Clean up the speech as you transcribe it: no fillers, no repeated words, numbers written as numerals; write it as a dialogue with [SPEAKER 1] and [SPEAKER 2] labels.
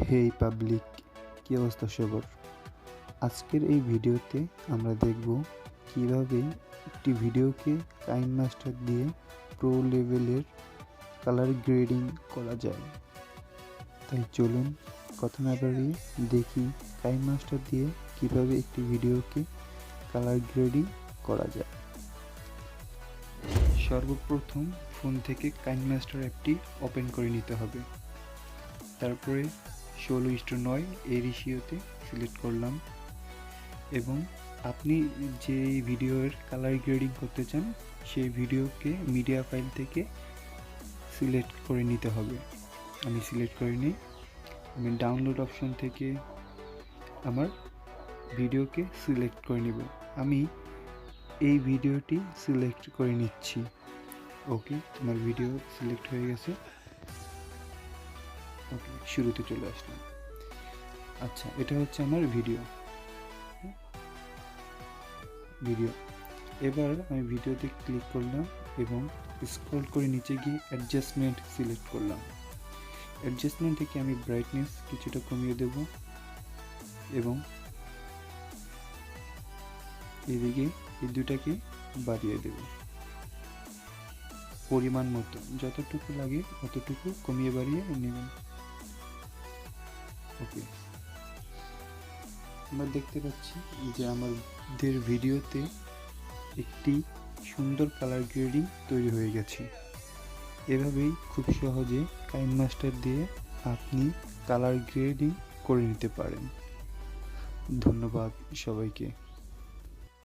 [SPEAKER 1] হেই public, কী অবস্থা সবার? আজকের এই ভিডিওতে আমরা দেখব কিভাবে একটি ভিডিওকে কাইনমাস্টার দিয়ে প্রো লেভেলের কালার গ্রেডিং করা যায়। তাই চলুন কথা না বাড়িয়ে দেখি কাইনমাস্টার দিয়ে কিভাবে একটি ভিডিওকে কালার গ্রেডিং করা যায়। সর্বপ্রথম ফোন থেকে কাইনমাস্টার অ্যাপটি ওপেন করে নিতে হবে। তারপরে 16:9 এই রেশিওতে সিলেক্ট করলাম এবং আপনি যে ভিডিওর কালার গ্রেডিং করতে চান সেই ভিডিওকে মিডিয়া ফাইল থেকে সিলেক্ট করে নিতে হবে। আমি সিলেক্ট করে নিই। আমি ডাউনলোড অপশন থেকে আমার ভিডিওকে সিলেক্ট করে নেব। আমি এই ভিডিওটি সিলেক্ট করে নিচ্ছি। ওকে, তোমার ভিডিও সিলেক্ট হয়ে গেছে। ওকে, শুরুতে চলে আসলাম। আচ্ছা, এটা হচ্ছে আমার ভিডিও। এবার আমি ভিডিওতে ক্লিক করলাম এবং স্ক্রল করে নিচে গিয়ে অ্যাডজাস্টমেন্ট সিলেক্ট করলাম। অ্যাডজাস্টমেন্ট থেকে আমি ব্রাইটনেস কিছুটা কমিয়ে দেব এবং এদিকে এই দুটাকে বাড়িয়ে দেব পরিমাণ মতো, যতটুকু লাগে ততটুকু কমিয়ে বাড়িয়ে নেবেন। ওকে, আমরা দেখতে পাচ্ছি যে আমাদের ভিডিওতে একটি সুন্দর কালার গ্রেডিং তৈরি হয়ে গেছে। এভাবেই খুব সহজে কাইনমাস্টার দিয়ে আপনি কালার গ্রেডিং করে নিতে পারেন। ধন্যবাদ সবাইকে।